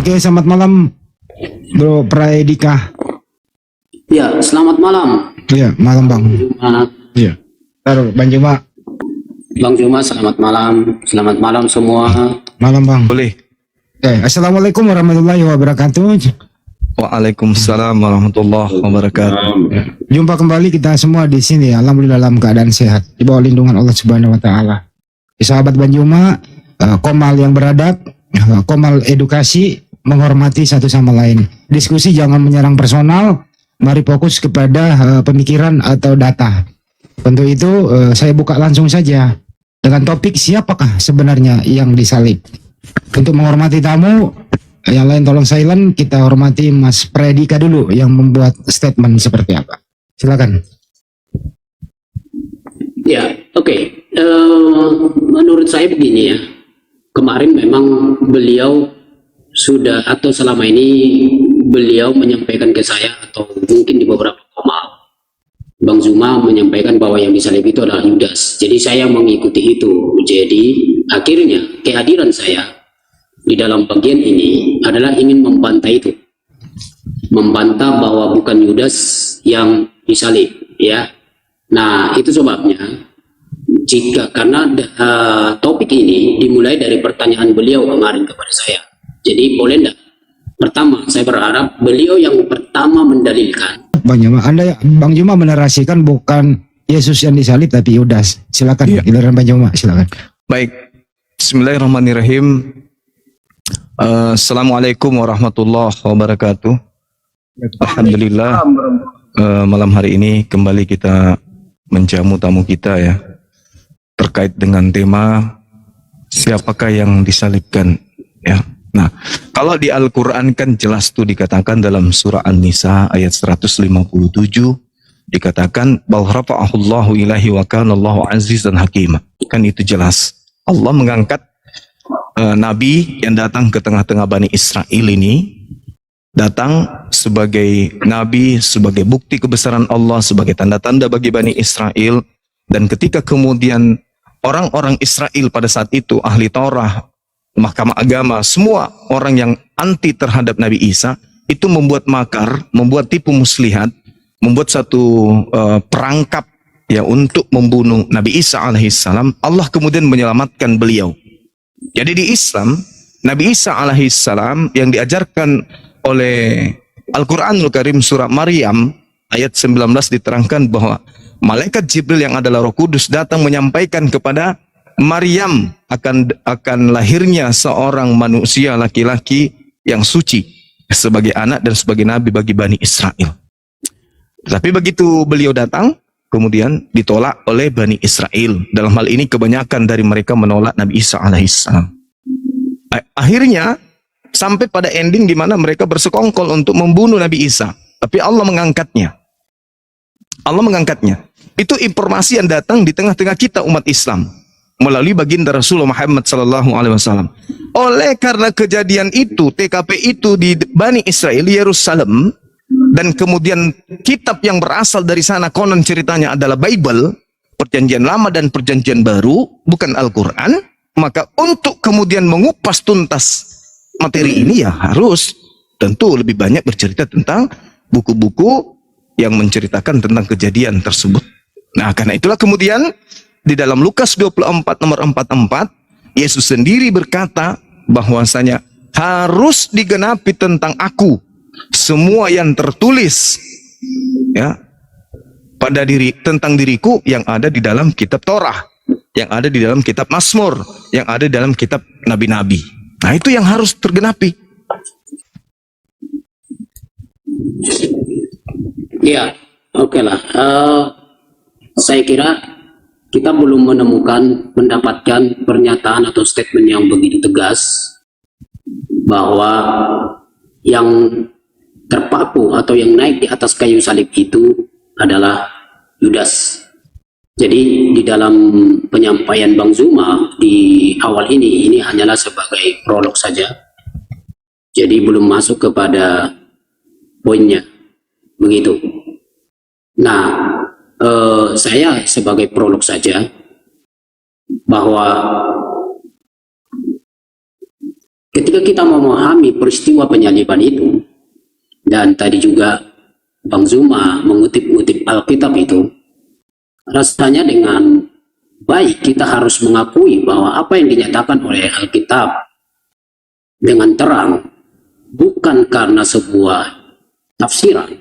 Oke, selamat malam Bro Praedika. Ya, selamat malam. Iya, malam Bang. Jumat. Iya. Taruh Bang Juma. Bang Juma, selamat malam. Selamat malam semua. Malam Bang. Boleh. Assalamualaikum warahmatullahi wabarakatuh. Waalaikumsalam warahmatullahi wabarakatuh. Jumpa kembali kita semua di sini. Alhamdulillah dalam keadaan sehat di bawah lindungan Allah Subhanahu wa taala. Sahabat Bang Juma, komal yang beradab, komal edukasi, menghormati satu sama lain. Diskusi jangan menyerang personal, mari fokus kepada pemikiran atau data. Untuk itu saya buka langsung saja dengan topik siapakah sebenarnya yang disalib. Untuk menghormati tamu, yang lain tolong silent, kita hormati Mas Predika dulu yang membuat statement seperti apa. Silakan. Ya, oke. Menurut saya begini ya. Kemarin memang beliau sudah atau selama ini beliau menyampaikan ke saya atau mungkin di beberapa komal Bang Zuma menyampaikan bahwa yang disalib itu adalah Yudas. Jadi saya mengikuti itu. Jadi akhirnya kehadiran saya di dalam bagian ini adalah ingin membantah itu. Membantah bahwa bukan Yudas yang disalib, ya. Nah, itu sebabnya karena topik ini dimulai dari pertanyaan beliau kemarin kepada saya. Jadi boleh enggak? Pertama, saya berharap beliau yang pertama mendalilkan. Bang Juma, Bang Juma menarasikan bukan Yesus yang disalib tapi Yudas. Silakan, Iya. giliran Bang Juma, silakan. Baik. Bismillahirrahmanirrahim. Assalamualaikum warahmatullahi wabarakatuh. Alhamdulillah. Malam hari ini kembali kita menjamu tamu kita ya. Terkait dengan tema siapakah yang disalibkan ya. Nah, kalau di Al-Qur'an kan jelas tuh dikatakan dalam surah An-Nisa ayat 157 dikatakan bal rafa'ahullahu ilahi wa kana Allahu azizan hakima. Kan itu jelas. Allah mengangkat nabi yang datang ke tengah-tengah Bani Israel ini datang sebagai nabi, sebagai bukti kebesaran Allah, sebagai tanda-tanda bagi Bani Israel. Dan ketika kemudian orang-orang Israel pada saat itu, ahli Taurat, mahkamah agama, semua orang yang anti terhadap Nabi Isa, itu membuat makar, membuat tipu muslihat, membuat satu perangkap ya untuk membunuh Nabi Isa alaihissalam. Allah kemudian menyelamatkan beliau. Jadi di Islam, Nabi Isa alaihissalam yang diajarkan oleh Al-Quranul Karim surah Maryam ayat 19 diterangkan bahwa malaikat Jibril yang adalah Roh Kudus datang menyampaikan kepada Maryam akan lahirnya seorang manusia laki-laki yang suci sebagai anak dan sebagai nabi bagi Bani Israel. Tapi begitu beliau datang, kemudian ditolak oleh Bani Israel. Dalam hal ini kebanyakan dari mereka menolak Nabi Isa alaihissalam. Akhirnya sampai pada ending di mana mereka bersekongkol untuk membunuh Nabi Isa. Tapi Allah mengangkatnya. Allah mengangkatnya. Itu informasi yang datang di tengah-tengah kita umat Islam melalui baginda Rasulullah Muhammad SAW. Oleh karena kejadian itu, TKP itu di Bani Israel, Yerusalem, dan kemudian kitab yang berasal dari sana konon ceritanya adalah Bible, Perjanjian Lama dan Perjanjian Baru, bukan Al-Quran. Maka untuk kemudian mengupas tuntas materi ini ya harus tentu lebih banyak bercerita tentang buku-buku yang menceritakan tentang kejadian tersebut. Nah, karena itulah kemudian di dalam Lukas 24 nomor 44 Yesus sendiri berkata bahwasanya harus digenapi tentang aku semua yang tertulis ya pada tentang diriku yang ada di dalam kitab Torah, yang ada di dalam kitab Mazmur, yang ada di dalam kitab nabi-nabi. Nah, itu yang harus tergenapi. Ya, oke lah. Saya kira kita belum mendapatkan pernyataan atau statement yang begitu tegas bahwa yang terpaku atau yang naik di atas kayu salib itu adalah Yudas. Jadi di dalam penyampaian Bang Zuma di awal ini hanyalah sebagai prolog saja. Jadi belum masuk kepada poinnya. Begitu. Nah, saya sebagai prolog saja bahwa ketika kita memahami peristiwa penyaliban itu, dan tadi juga Bang Zuma mengutip-ngutip Alkitab itu, rasanya dengan baik kita harus mengakui bahwa apa yang dinyatakan oleh Alkitab dengan terang bukan karena sebuah tafsiran,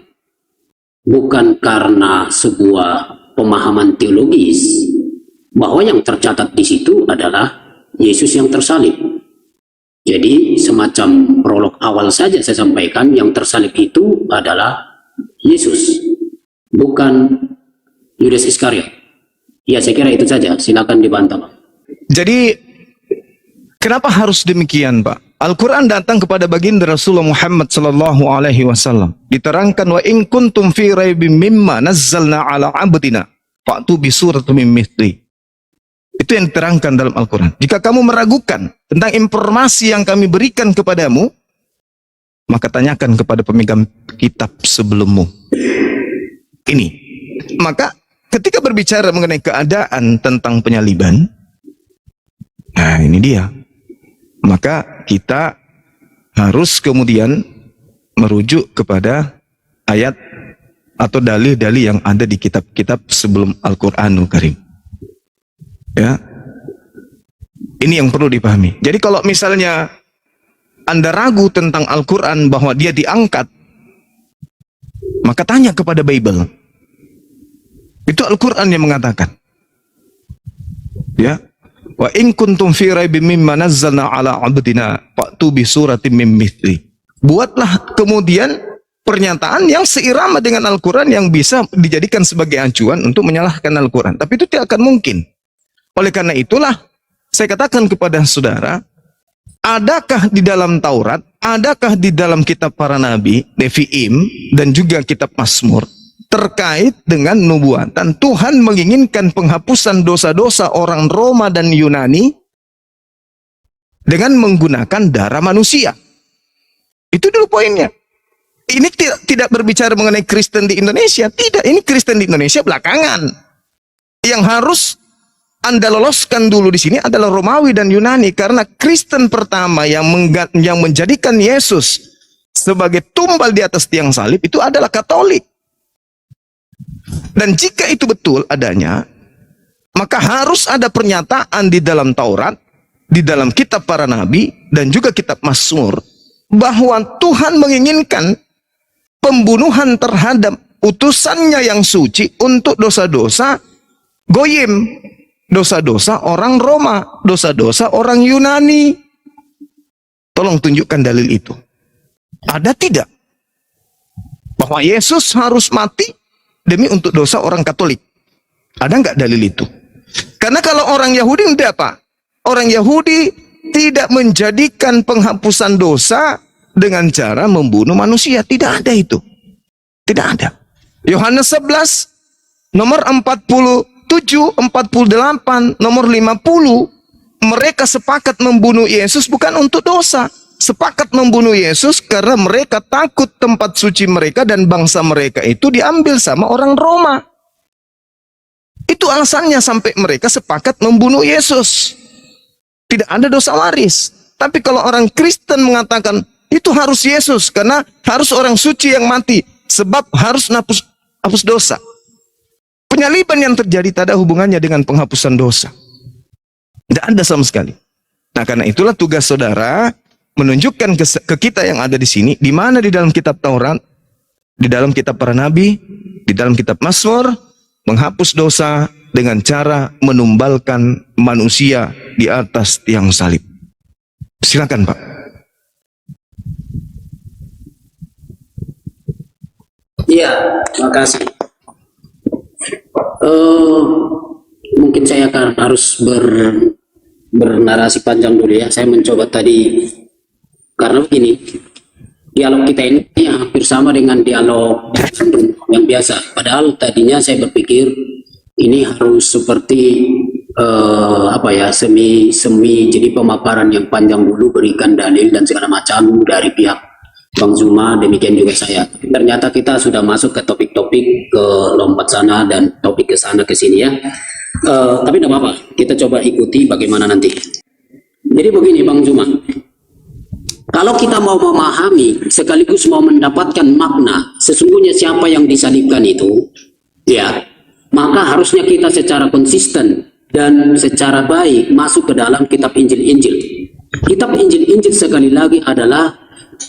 bukan karena sebuah pemahaman teologis, bahwa yang tercatat di situ adalah Yesus yang tersalib. Jadi semacam prolog awal saja saya sampaikan, yang tersalib itu adalah Yesus, bukan Yudas Iskariot. Ya, saya kira itu saja. Silakan dibantah, Pak. Jadi kenapa harus demikian, Pak? Al-Quran datang kepada baginda Rasulullah Muhammad sallallahu alaihi wasallam. Diterangkan, wa in kuntum fi raibim mimma nazzalna ala abdina fa'tu bi suratin min mithli. Itu yang diterangkan dalam Al-Quran. Jika kamu meragukan tentang informasi yang kami berikan kepadamu, maka tanyakan kepada pemegang kitab sebelummu. Ini. Maka ketika berbicara mengenai keadaan tentang penyaliban, nah ini dia. Maka kita harus kemudian merujuk kepada ayat atau dalil-dalil yang ada di kitab-kitab sebelum Al-Quranul Karim. Ya, ini yang perlu dipahami. Jadi kalau misalnya Anda ragu tentang Al-Quran bahwa dia diangkat, maka tanya kepada Bible. Itu Al-Quran yang mengatakan. Ya, wa in kuntum fi raibim mimma nazzalna ala abdina fa'tu bi suratin min mithli. Buatlah kemudian pernyataan yang seirama dengan Al-Quran yang bisa dijadikan sebagai acuan untuk menyalahkan Al-Quran. Tapi itu tidak akan mungkin. Oleh karena itulah saya katakan kepada saudara, adakah di dalam Taurat, adakah di dalam kitab para nabi, Nevi'im, dan juga kitab Mazmur terkait dengan nubuatan Tuhan menginginkan penghapusan dosa-dosa orang Roma dan Yunani dengan menggunakan darah manusia? Itu dulu poinnya. Ini tidak berbicara mengenai Kristen di Indonesia. Tidak, ini Kristen di Indonesia belakangan. Yang harus Anda loloskan dulu di sini adalah Romawi dan Yunani, karena Kristen pertama yang menjadikan Yesus sebagai tumbal di atas tiang salib itu adalah Katolik. Dan jika itu betul adanya, maka harus ada pernyataan di dalam Taurat, di dalam kitab para nabi, dan juga kitab Mazmur, bahwa Tuhan menginginkan pembunuhan terhadap utusannya yang suci untuk dosa-dosa Goyim, dosa-dosa orang Roma, dosa-dosa orang Yunani. Tolong tunjukkan dalil itu. Ada tidak? Bahwa Yesus harus mati demi untuk dosa orang Katolik. Ada nggak dalil itu? Karena kalau orang Yahudi tidak apa? Orang Yahudi tidak menjadikan penghapusan dosa dengan cara membunuh manusia. Tidak ada itu. Tidak ada. Yohanes 11 nomor 47, 48, nomor 50, mereka sepakat membunuh Yesus bukan untuk dosa. Sepakat membunuh Yesus karena mereka takut tempat suci mereka dan bangsa mereka itu diambil sama orang Roma. Itu alasannya sampai mereka sepakat membunuh Yesus. Tidak ada dosa waris. Tapi kalau orang Kristen mengatakan itu harus Yesus karena harus orang suci yang mati, sebab harus hapus dosa. Penyaliban yang terjadi tak ada hubungannya dengan penghapusan dosa. Tidak ada sama sekali. Nah, karena itulah tugas saudara menunjukkan ke kita yang ada di sini, di mana di dalam kitab Taurat, di dalam kitab para nabi, di dalam kitab Mazmur, menghapus dosa dengan cara menumbalkan manusia di atas tiang salib. Silakan, Pak. Iya, terima kasih. Mungkin saya akan harus bernarasi panjang dulu ya. Saya mencoba tadi, karena begini, dialog kita ini hampir sama dengan dialog yang biasa. Padahal tadinya saya berpikir ini harus seperti semi jadi pemaparan yang panjang dulu, berikan dalil dan segala macam dari pihak Bang Zuma, demikian juga saya. Ternyata kita sudah masuk ke topik-topik, ke lompat sana dan topik ke sana ke sini ya. Tapi tidak apa-apa, kita coba ikuti bagaimana nanti. Jadi begini Bang Zuma, Kalau kita mau memahami sekaligus mau mendapatkan makna sesungguhnya siapa yang disalibkan itu, ya, maka harusnya kita secara konsisten dan secara baik masuk ke dalam kitab Injil-Injil. Kitab Injil-Injil sekali lagi adalah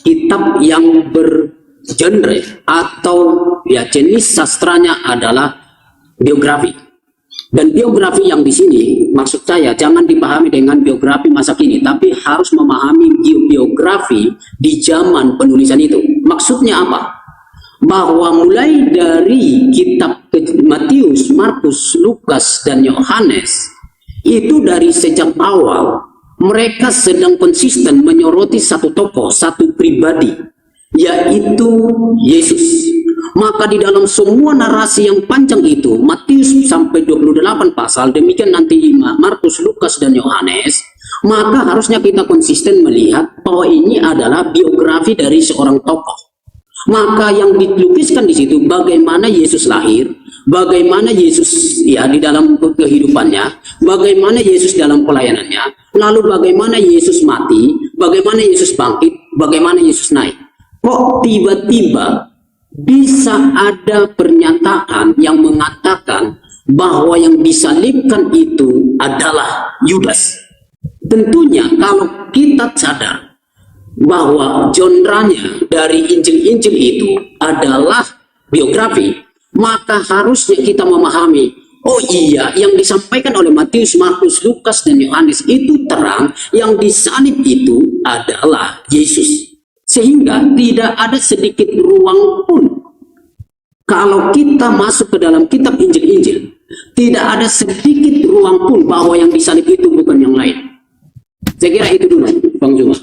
kitab yang bergenre atau ya jenis sastranya adalah biografi. Dan biografi yang di sini maksud saya jangan dipahami dengan biografi masa kini, tapi harus memahami biografi di zaman penulisan itu. Maksudnya apa? Bahwa mulai dari kitab Matius, Markus, Lukas, dan Yohanes itu dari sejak awal mereka sedang konsisten menyoroti satu tokoh, satu pribadi, yaitu Yesus. Maka di dalam semua narasi yang panjang itu, Matius sampai 28 pasal, demikian nanti Markus, Lukas, dan Yohanes, maka harusnya kita konsisten melihat bahwa ini adalah biografi dari seorang tokoh. Maka yang dilukiskan di situ bagaimana Yesus lahir, bagaimana Yesus ya di dalam kehidupannya, bagaimana Yesus dalam pelayanannya, lalu bagaimana Yesus mati, bagaimana Yesus bangkit, bagaimana Yesus naik. Kok tiba-tiba bisa ada pernyataan yang mengatakan bahwa yang disalibkan itu adalah Yudas? Tentunya kalau kita sadar bahwa genre-nya dari Injil-Injil itu adalah biografi, maka harusnya kita memahami, oh iya, yang disampaikan oleh Matius, Markus, Lukas, dan Yohanes itu terang, yang disalib itu adalah Yesus. Sehingga tidak ada sedikit ruang pun kalau kita masuk ke dalam kitab Injil-Injil, tidak ada sedikit ruang pun bahwa yang disalib itu bukan yang lain. Saya kira itu dulu, Bang Juma.